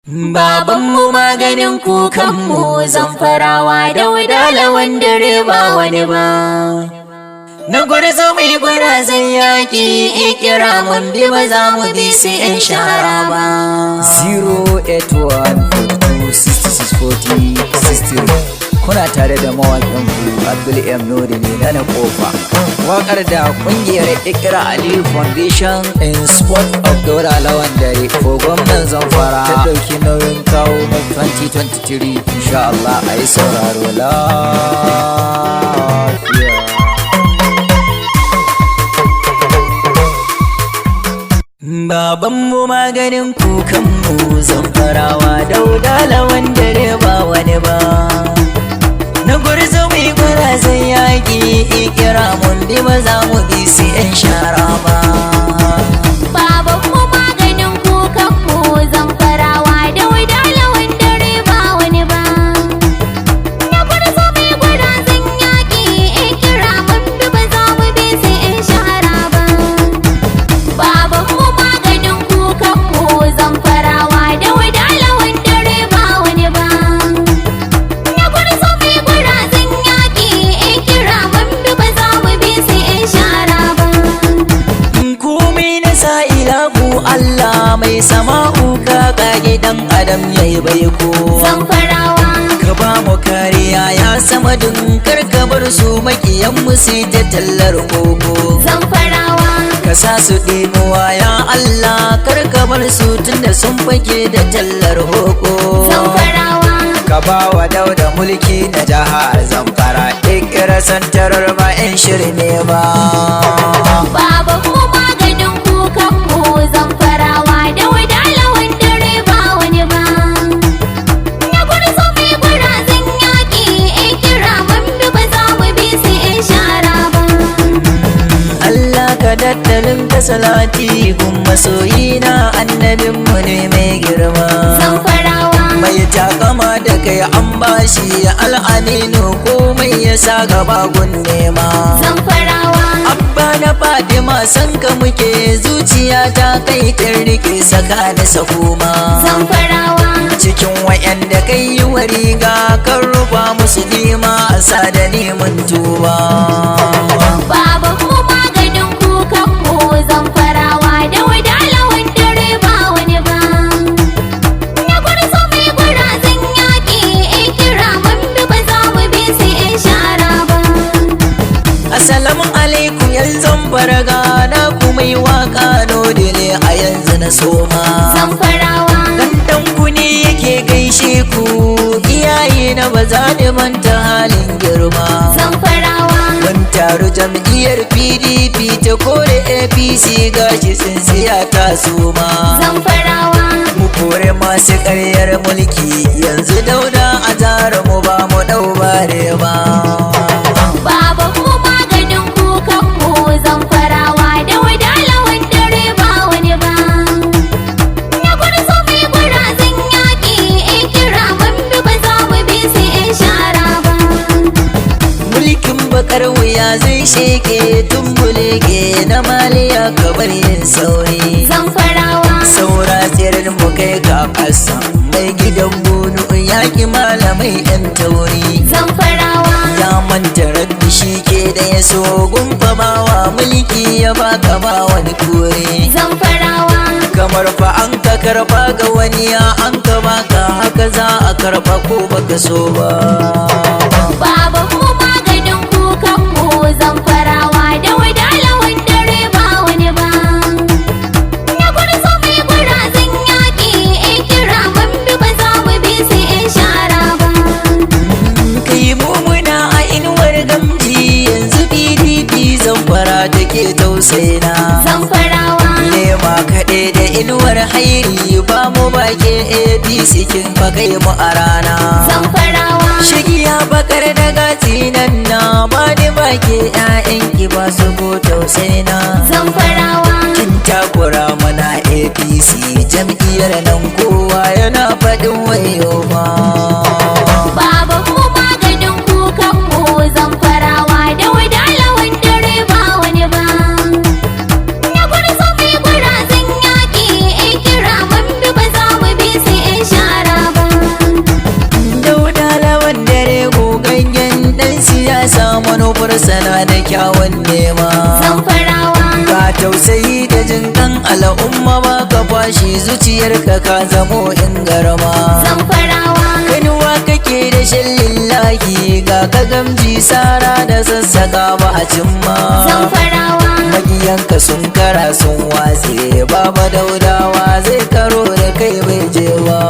Babanmu maganin kukanmu Zamfarawa da wadalawan dare ba wani ba. Na gwarzo mai gwarazan yaƙi ikira mun bi ba za mu bi sai in shara ba. 08142664063 kuna tare da mawaƙin ku Abdul M Nuri ne na kofa. Waƙar da ƙungiyar Ikra Ali Foundation in support of Daura Lawan Dare ko gwamnan Zamfara ta ɗauki nauyin kawo mai 2023 insha Allah a yi sauraro lafiya. Babanmu maganin kukanmu Zamfarawa da wadalawan dare ba wani ba. Na gwarzo mai gwarazan yaƙi ikira mun bi ba za mu bi sai in shara ba. Babanmu maganin kukanmu Zamfarawa da wadalawan dare ba wani ba. Na gwarzo mai gwarazan yaƙi ikira mun bi ba za mu bi sai in shara ba. Babanmu maganin kukanmu Zamfarawa da wadalawan dare ba wani ba. Na gwarzo mai gwarazan yaƙi ikira mun bi ba za mu bi sai in shara ba. Komai na sa ilahu Allah mai sama'u ka kage dan adam yayi baiko. Zamfarawa Ka ba mu kariya ya sama dinkar ka bar su makiyan mu sai ta tallar koko. Zamfarawa Ka sa su ɗimuwa ya Allah kar ka bar su tunda sun fage da tallar hoko. Zamfarawa Ka ba wa Dauda mulki na jihar Zamfara Ikra santarar ba in shirme ba. Babanmu maganin kukanmu Zamfarawa da wadalawan dare ba wani ba. Na gwarzo mai gwarazan yaƙi ikira mun bi ba za mu bi sai in shara ba. Allah ka daddalin ka salati gun masoyina annabinmu ne mai girma. Zamfarawa Mai takama da kai an bashi al'aminu komai ya sa gaba gun nema. Zamfarawa Abba na Fatima san ka muke zuciya ta kai kin rike saka da sakoma. Zamfarawa Cikin wayanda kai yi wa riga kan rufa musu nima a sa da neman tuba. Babanmu maganin kukanmu Zamfarawa da wadalawan dare ba wani ba. Na gwarzo mai gwarazan yaƙi ikira mun bi ba za mu bi sai in shara ba. Assalamu alaikum yanzu barga na kuma yi waka nodile a yanzu na soma. Zamfarawa Dan ku ne yake gaishe ku iyaye na ba za ni manta halin girma. Zamfarawa Mun taru jam'iyyar PDP ta kore APC gashi tsintsiya ta suma. Zamfarawa Mu kore masu ƙaryar mulki yanzu Dauda a tara mu ba mu ɗau bare ba. Babanmu maganin kukanmu Zamfarawa da wadalawan dare ba wani ba. Na gwarzo mai gwarazan yaƙi ikira mun bi ba za mu bi sai in shara ba. Mulkin bakar wuya zai sheke tun mulke na maliya kamar yin sauri. Zamfarawa Saura tsirin mu kai ga ƙasa mai gidan bunu yaƙi malamai ɗan tauri. Zamfarawa Ya manta rabbi shi ke da ya so gumfamawa mulki ya baka ba wani kore. Zamfarawa Kamar fa an ka karba ga wani ya an ka baka haka za a karba ko baka so ba. Babanmu maganin kukanmu Zamfarawa da wadalawan dare ba wani ba. Na gwarzo mai gwarazan yaƙi ikira mun bi ba za mu bi sai in shara ba. Kai mumuna a inuwar gamji yanzu PDP Zamfara take tausaina. Zamfarawa Lema kaɗe da inuwar hairi ba mu bake APC kin fakai mu a rana. Zamfarawa Shigiya bakar da gati nan na ba ni bake ƴaƴanki ba su ko tausaina. Zamfarawa Kin takura mana APC jam'iyyar nan kowa yana faɗin wayo ma. Babanmu maganin kukanmu Zamfarawa da wadalawan dare ba wani ba. Na gwarzo mai gwarazan yaƙi ikira mun bi ba za mu bi sai in sha siyasa manufar sana da kyawun nema. Zamfarawa Ka tausayi da jinkan al'umma ba ka fashi zuciyarka ka zamo in garma. Zamfarawa Kanuwa kake da shan lillahi ga ka gamji sara da sassaka ba a cimma. Zamfarawa Magiyanka sun kara sun watse baba daudawa zai karo da kai bai jewa.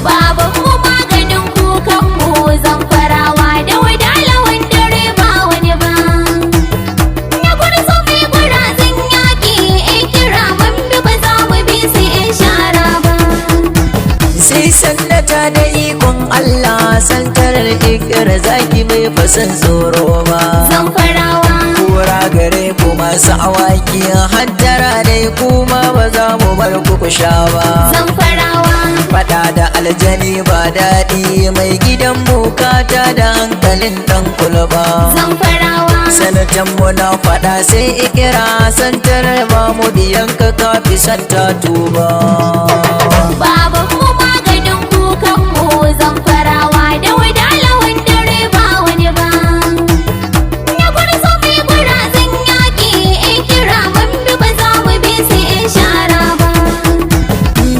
babanmu maganin kukanmu zamfarawa da wadalawan dare ba wani ba. Na gwarzo mai gwarazan yaƙi ikira mun bi ba za mu bi su in shara ba. Sai sannata da ikon Allah santarar ikira zaki bai fasan tsoro ba. Zamfarawa Kura gare ku masu awaki haddara dai kuma ba za mu bar ku ku sha ba. Zamfarawa Fada da aljani ba daɗi mai gidan bukata da hankalin ɗan kulba. Zamfarawa Sanatan mu na fada sai ikira santarar ba mu biyan ka kafi santa tuba. babanmu maganin kukanmu zamfarawa da wadalawan dare ba wani ba. Na gwarzo mai gwarazan yaƙi ikira mun bi ba za mu bi su in shara ba.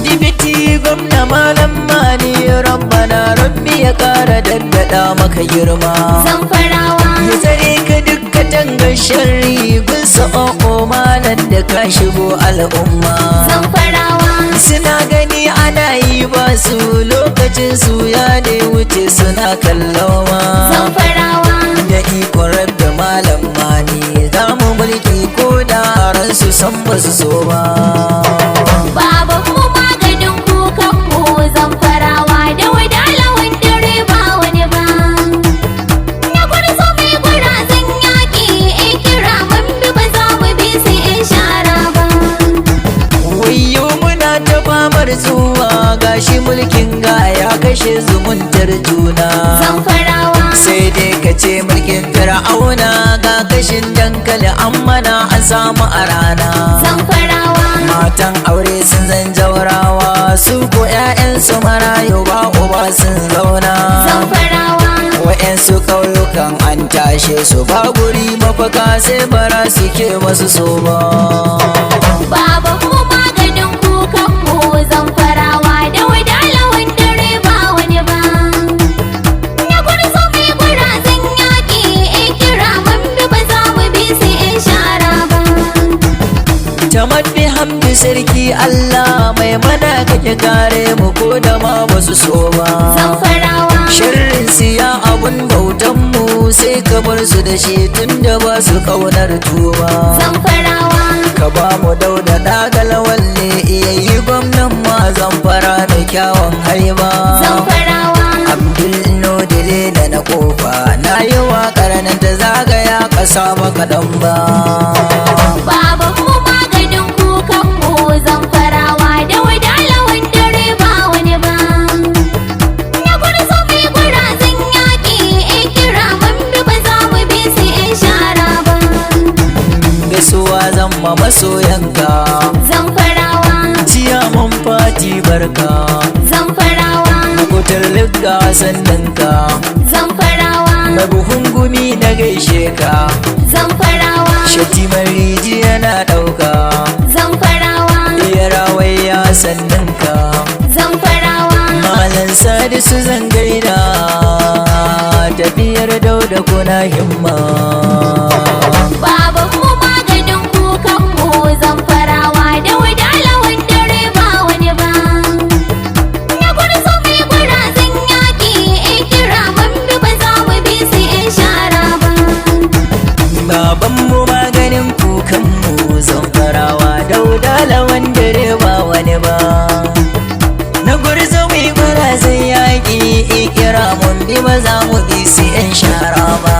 Dibiti gwamna malam mani rabbana rabbi ya kara daddada maka girma. Zamfarawa Ya tsare ka dukkan tangar sharri gun sa'o'o malam da ka shigo al'umma. Zamfarawa Suna gani ana yi ba su lokacin su ya da wuce suna kalloma. Zamfarawa Da ikon rabbi malam mani za mu mulki ko da ransu san ba su so ba. babanmu maganin kukanmu zamfarawa da wadalawan dare ba wani ba. Na gwarzo mai gwarazan yaƙi ikira mun bi ba za mu bi su in shara ba. Wayyo muna ta famar zuwa gashi mulkin ga ya kashe zumuntar juna. Zamfarawa Sai dai ka ce mulkin fir'auna ga kashin dankali an mana an samu a rana. Zamfarawa Matan aure sun zan jaurawa su ko 'ya'yansu marayu ba uba sun zauna. Zamfarawa Wa'yansu ƙauyukan an tashe su ba guri mafaka sai bara suke masu so ba. babanmu maganin kukanmu zamfarawa da wadalawan dare ba wani ba. Na gwarzo mai gwarazan yaƙi ikira mun bi ba za mu bi su in shara ba. Tamaddi hamdi sarki Allah mai mana kake kare mu ko da ma basu so ba. Zamfarawa Sharrin siya abun bautan mu sai ka bar su da shi tunda ba su kaunar tuba. Zamfarawa Ka ba mu dauda dagalawal ne iya yi gwamnan ma zamfara da kyawun haiba. Zamfarawa Abdul Nodile da na kofa na yi waƙar nan ta zagaya ƙasa maka dan ba. babanmu maganin kukanmu zamfarawa da wadalawan dare ba wani ba. Na gwarzo mai gwarazan yaƙi ikira mun bi ba za mu bi su in shara ba. Gaisuwa zan ma masoyanka Zamfarawa ciyaman fati barka. Zamfarawa Makutar ligga sandanka Zamfarawa mai buhun gumi na gaishe ka. Zamfarawa Shatimar rijiya na ɗauka Zamfarawa iya rawaya sandanka. Zamfarawa Malan sadisu zan gaida tafiyar dauda kuna himma. babanmu maganin kukanmu zamfarawa da wadalawan dare ba wani ba. Na gwarzo mai gwarazan yaƙi ikira mun bi ba za mu bi su in shara ba. Babanmu maganin kukanmu zamfarawa dauda lawan dare ba wani ba. Na gurzo mai gwarazan yaƙi ikira mun bi ba za mu bi su 'yan shara ba.